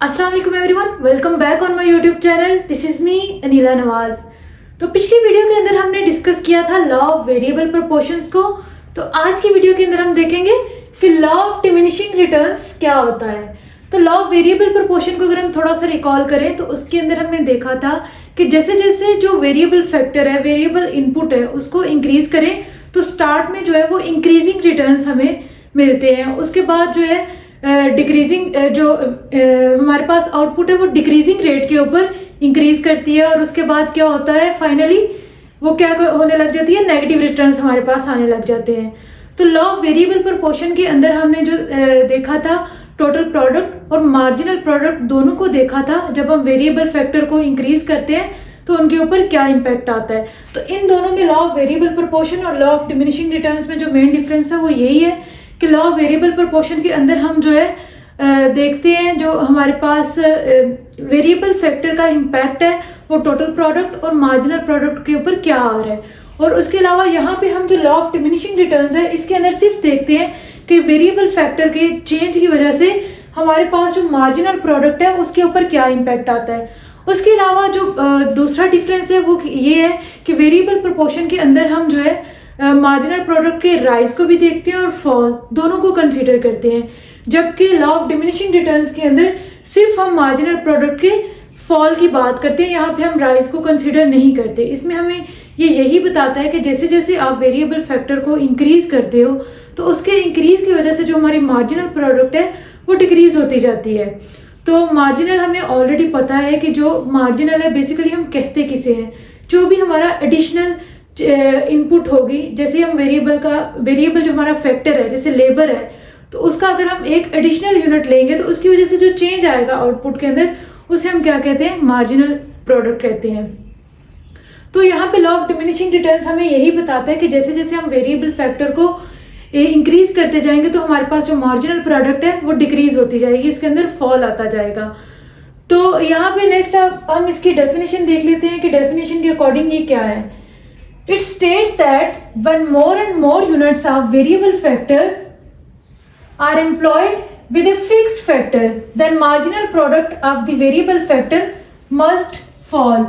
अस्सलाम वालेकुम everyone, welcome back on my YouTube channel. This is me Anila Nawaz. तो पिछली वीडियो के अंदर हमने डिस्कस किया था लॉ ऑफ वेरिएबल प्रोपोर्शंस को। तो आज की वीडियो के अंदर हम देखेंगे कि लॉ ऑफ डिमिनिशिंग रिटर्न्स क्या होता है। तो लॉ ऑफ वेरिएबल प्रोपोर्शन को अगर हम थोड़ा सा रिकॉल करें तो उसके अंदर हमने देखा था कि जैसे जैसे जो वेरिएबल फैक्टर है, वेरिएबल इनपुट है, उसको इंक्रीज करें तो स्टार्ट में जो है वो इंक्रीजिंग रिटर्न्स हमें मिलते हैं। उसके बाद जो है डिक्रीजिंग जो हमारे पास आउटपुट है वो डिक्रीजिंग रेट के ऊपर इंक्रीज करती है और उसके बाद क्या होता है, फाइनली वो क्या होने लग जाती है, नेगेटिव रिटर्न्स हमारे पास आने लग जाते हैं। तो लॉ ऑफ वेरिएबल प्रोपोर्शन के अंदर हमने जो देखा था टोटल प्रोडक्ट और मार्जिनल प्रोडक्ट दोनों को देखा था। जब हम वेरिएबल फैक्टर को इंक्रीज करते हैं तो उनके ऊपर क्या इम्पैक्ट आता है। तो इन दोनों में लॉ ऑफ वेरिएबल प्रोपोर्शन और लॉ ऑफ डिमिनिशिंग रिटर्न्स में जो मेन डिफरेंस है वो यही है कि लॉ ऑफ वेरिएबल प्रोपोर्शन के अंदर हम जो है देखते हैं जो हमारे पास वेरिएबल फैक्टर का इम्पैक्ट है वो टोटल प्रोडक्ट और मार्जिनल प्रोडक्ट के ऊपर क्या आ रहा है। और उसके अलावा यहाँ पे हम जो लॉ ऑफ डिमिनिशिंग रिटर्न्स है इसके अंदर सिर्फ देखते हैं कि वेरिएबल फैक्टर के चेंज की वजह से हमारे पास जो मार्जिनल प्रोडक्ट है उसके ऊपर क्या इम्पैक्ट आता है। उसके अलावा जो दूसरा डिफरेंस है वो ये है कि वेरिएबल प्रोपोर्शन के अंदर हम जो है मार्जिनल प्रोडक्ट के राइज को भी देखते हैं और फॉल दोनों को कंसीडर करते हैं, जबकि लॉ ऑफ डिमिनिशिंग रिटर्न्स के अंदर सिर्फ हम मार्जिनल प्रोडक्ट के फॉल की बात करते हैं, यहाँ पे हम राइज को कंसीडर नहीं करते। इसमें हमें यही बताता है कि जैसे जैसे आप वेरिएबल फैक्टर को इंक्रीज करते हो तो उसके इंक्रीज की वजह से जो हमारी मार्जिनल प्रोडक्ट है वो डिक्रीज होती जाती है। तो मार्जिनल हमें ऑलरेडी पता है कि जो मार्जिनल है बेसिकली हम कहते किसे हैं, जो भी हमारा एडिशनल इनपुट होगी, जैसे हम वेरिएबल जो हमारा फैक्टर है जैसे लेबर है तो उसका अगर हम एक एडिशनल यूनिट लेंगे तो उसकी वजह से जो चेंज आएगा आउटपुट के अंदर उसे हम क्या कहते हैं, मार्जिनल प्रोडक्ट कहते हैं। तो यहाँ पे लॉ ऑफ डिमिनिशिंग रिटर्न्स हमें यही बताता है कि जैसे जैसे हम वेरिएबल फैक्टर को इंक्रीज करते जाएंगे तो हमारे पास जो मार्जिनल प्रोडक्ट है वो डिक्रीज होती जाएगी, इसके अंदर फॉल आता जाएगा। तो यहाँ पे नेक्स्ट हम इसकी डेफिनेशन देख लेते हैं कि डेफिनेशन के अकॉर्डिंग ये क्या है। It states that when more and more units of variable factor are employed with a fixed factor, then marginal product of the variable factor must fall.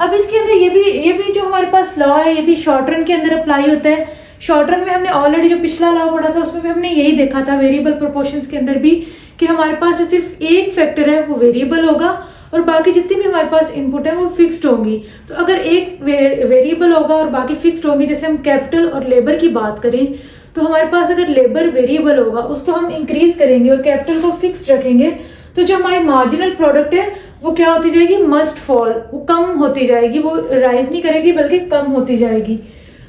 अब इसके अंदर ये भी जो हमारे पास लॉ है ये भी शॉर्ट रन के अंदर अप्लाई होता है। शॉर्ट रन में हमने ऑलरेडी जो पिछला लॉ पढ़ा था उसमें भी हमने यही देखा था वेरिएबल प्रोपोर्शंस के अंदर भी कि हमारे पास जो सिर्फ एक फैक्टर है वो वेरिएबल होगा और बाकी जितनी भी हमारे पास इनपुट है वो फिक्स्ड होंगी। तो अगर एक वेरिएबल होगा और बाकी फिक्स्ड होंगी, जैसे हम कैपिटल और लेबर की बात करें तो हमारे पास अगर लेबर वेरिएबल होगा उसको हम इंक्रीज करेंगे और कैपिटल को फिक्स्ड रखेंगे तो जो हमारी मार्जिनल प्रोडक्ट है वो क्या होती जाएगी, मस्ट फॉल, वो कम होती जाएगी, वो राइज नहीं करेगी बल्कि कम होती जाएगी।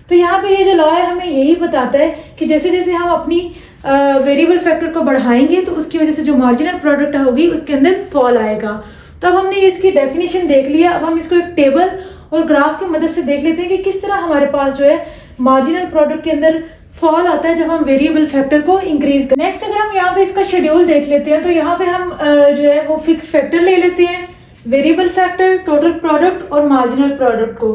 तो यहाँ पे ये जो लॉ है हमें यही बताता है कि जैसे जैसे हम अपनी वेरिएबल फैक्टर को बढ़ाएंगे तो उसकी वजह से जो मार्जिनल प्रोडक्ट होगी उसके अंदर फॉल आएगा। तो अब हमने इसकी डेफिनेशन देख लिया, अब हम इसको एक टेबल और ग्राफ की मदद से देख लेते हैं कि किस तरह हमारे पास जो है मार्जिनल प्रोडक्ट के अंदर फॉल आता है जब हम वेरिएबल फैक्टर को इंक्रीज करें। नेक्स्ट अगर हम यहाँ पे इसका शेड्यूल देख लेते हैं तो यहाँ पे हम जो है वो फिक्स फैक्टर ले लेते हैं, वेरिएबल फैक्टर, टोटल प्रोडक्ट और मार्जिनल प्रोडक्ट को।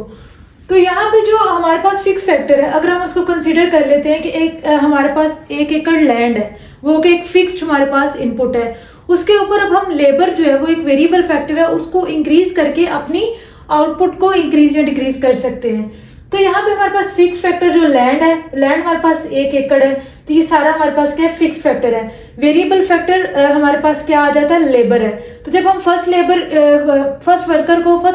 तो यहाँ पे जो हमारे पास फिक्स फैक्टर है अगर हम उसको कंसिडर कर लेते हैं कि एक हमारे पास 1 एकड़ लैंड है, वो एक फिक्स्ड हमारे पास इनपुट है, उसके ऊपर अब हम लेबर जो है वो एक वेरिएबल फैक्टर है उसको इंक्रीज करके अपनी आउटपुट को इंक्रीज या डिक्रीज कर सकते हैं। तो यहाँ पे हमारे पास फिक्स फैक्टर जो लैंड है, लैंड हमारे पास 1 एकड़ है तो ये सारा हमारे पास क्या है, फिक्स फैक्टर है। वेरिएबल फैक्टर हमारे पास क्या आ जाता है, लेबर है। तो जब हम फर्स्ट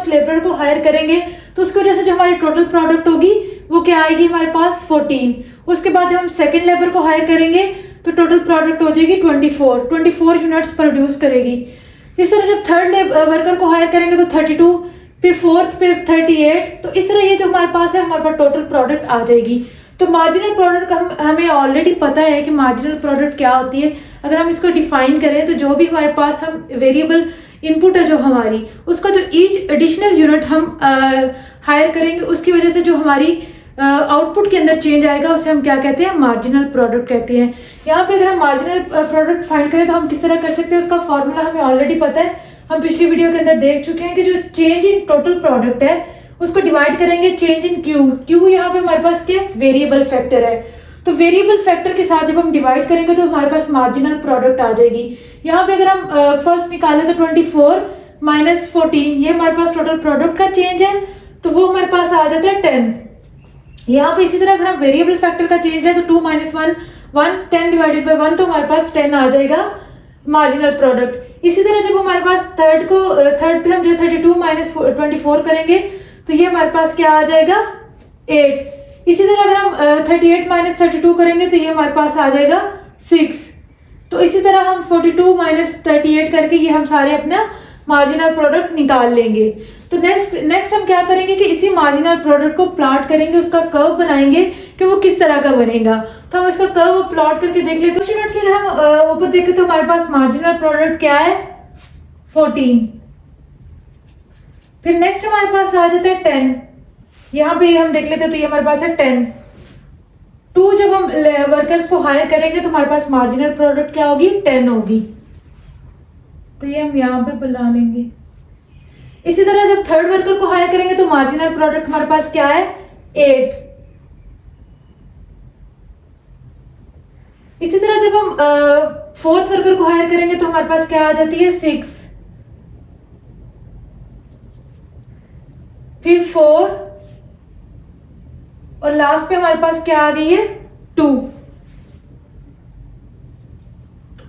लेबर को हायर करेंगे तो उसकी वजह से जो हमारी टोटल प्रोडक्ट होगी वो क्या आएगी, हमारे पास 14। उसके बाद जब हम सेकेंड लेबर को हायर करेंगे तो टोटल प्रोडक्ट हो जाएगी 24 यूनिट्स प्रोड्यूस करेगी। इस तरह जब थर्ड वर्कर को हायर करेंगे तो 32, फिर फोर्थ पे 38। तो इस तरह ये जो हमारे पास है हमारे पास टोटल प्रोडक्ट आ जाएगी। तो मार्जिनल प्रोडक्ट हमें ऑलरेडी पता है कि मार्जिनल प्रोडक्ट क्या होती है। अगर हम इसको डिफाइन करें तो जो भी हमारे पास हम वेरिएबल इनपुट है जो हमारी, उसका जो ईच एडिशनल यूनिट हम हायर करेंगे उसकी वजह से जो हमारी आउटपुट के अंदर चेंज आएगा उसे हम क्या कहते हैं, मार्जिनल प्रोडक्ट कहते हैं। यहाँ पे अगर हम मार्जिनल प्रोडक्ट फाइंड करें तो हम किस तरह कर सकते हैं, उसका फॉर्मूला हमें ऑलरेडी पता है, हम पिछली वीडियो के अंदर देख चुके हैं कि जो चेंज इन टोटल प्रोडक्ट है उसको डिवाइड करेंगे चेंज इन क्यू। क्यू यहाँ पे हमारे पास क्या वेरिएबल फैक्टर है। तो वेरिएबल फैक्टर के साथ जब हम डिवाइड करेंगे तो हमारे पास मार्जिनल प्रोडक्ट आ जाएगी। यहाँ पे अगर हम फर्स्ट निकालें तो 24 माइनस 14, ये हमारे पास टोटल प्रोडक्ट का चेंज है, तो वो हमारे पास आ जाता है 10। यहाँ पे इसी तरह अगर हम वेरिएबल फैक्टर का चेंज है तो 2 माइनस 1 1, 10 डिवाइडेड बाई 1, तो हमारे पास 10 आ जाएगा मार्जिनल प्रोडक्ट। इसी तरह जब हमारे पास थर्ड पे हम जो 32 माइनस 24 करेंगे तो ये हमारे पास क्या आ जाएगा 8। इसी तरह अगर हम 38 माइनस 32 करेंगे तो ये हमारे पास आ जाएगा 6। तो इसी तरह हम 42 माइनस 38 करके ये हम सारे अपना मार्जिनल प्रोडक्ट निकाल लेंगे। तो नेक्स्ट हम क्या करेंगे कि इसी मार्जिनल प्रोडक्ट को प्लॉट करेंगे, उसका कर्व बनाएंगे कि वो किस तरह का बनेगा। तो हम इसका कर्व प्लॉट करके देख लेते हैं। स्टूडेंट की अगर हम ऊपर देखें तो हमारे पास मार्जिनल प्रोडक्ट क्या है 14। फिर नेक्स्ट हमारे पास आ जाता है 10। यहाँ पे हम देख लेते हैं तो ये हमारे पास है 10। 2 जब हम वर्कर्स को हायर करेंगे तो हमारे पास मार्जिनल प्रोडक्ट क्या होगी 10 होगी, तो ये हम यहाँ पे बुला लेंगे। इसी तरह जब थर्ड वर्कर को हायर करेंगे तो मार्जिनल प्रोडक्ट हमारे पास क्या है 8। इसी तरह जब हम फोर्थ वर्कर को हायर करेंगे तो हमारे पास क्या आ जाती है 6, फिर 4 और लास्ट पे हमारे पास क्या आ गई है 2।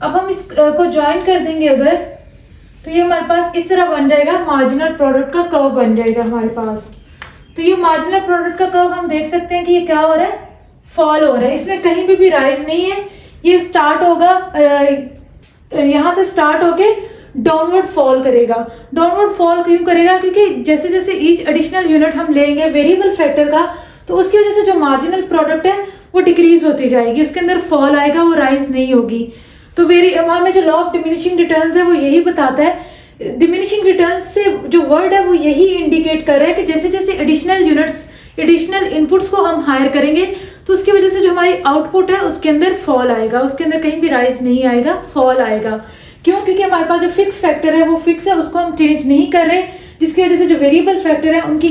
अब हम इसको ज्वाइन कर देंगे अगर, तो ये हमारे पास इस तरह बन जाएगा, मार्जिनल प्रोडक्ट का कर्व बन जाएगा हमारे पास। तो ये मार्जिनल प्रोडक्ट का कर्व हम देख सकते हैं कि ये क्या हो रहा है फॉल हो रहा है, इसमें कहीं भी राइज नहीं है। ये स्टार्ट होगा यहां से स्टार्ट होके डाउनवर्ड फॉल करेगा। डाउनवर्ड फॉल क्यों करेगा, क्योंकि जैसे जैसे ईच एडिशनल यूनिट हम लेंगे वेरिएबल फैक्टर का, तो उसकी वजह से जो मार्जिनल प्रोडक्ट है वो डिक्रीज होती जाएगी, उसके अंदर फॉल आएगा, वो राइज नहीं होगी। तो हमें जो लॉ ऑफ डिमिनिशिंग रिटर्न्स है वो यही बताता है। डिमिनिशिंग रिटर्न्स से जो वर्ड है वो यही इंडिकेट कर रहा है कि जैसे जैसे एडिशनल इनपुट्स को हम हायर करेंगे तो उसकी वजह से जो हमारी आउटपुट है उसके अंदर फॉल आएगा, उसके अंदर कहीं भी राइज नहीं आएगा, फॉल आएगा। क्यों? क्योंकि हमारे पास जो फिक्स फैक्टर है वो फिक्स है, उसको हम चेंज नहीं कर रहे, जिसकी वजह से जो वेरिएबल फैक्टर है उनकी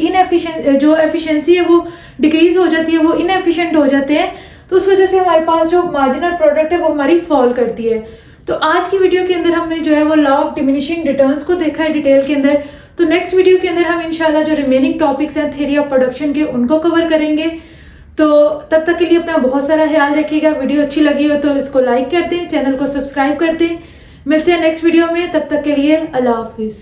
जो एफिशिएंसी है वो डिक्रीज हो जाती है, वो इनएफिशिएंट हो जाते हैं। तो उस वजह से हमारे पास जो मार्जिनल प्रोडक्ट है वो हमारी फॉल करती है। तो आज की वीडियो के अंदर हमने जो है वो लॉ ऑफ डिमिनिशिंग रिटर्न्स को देखा है डिटेल के अंदर। तो नेक्स्ट वीडियो के अंदर हम इंशाल्लाह जो रिमेनिंग टॉपिक्स हैं थ्योरी ऑफ प्रोडक्शन के उनको कवर करेंगे। तो तब तक के लिए अपना बहुत सारा ख्याल रखिएगा। वीडियो अच्छी लगी हो तो इसको लाइक कर दें, चैनल को सब्सक्राइब कर दें। मिलते हैं नेक्स्ट वीडियो में, तब तक के लिए अल्लाह हाफिज।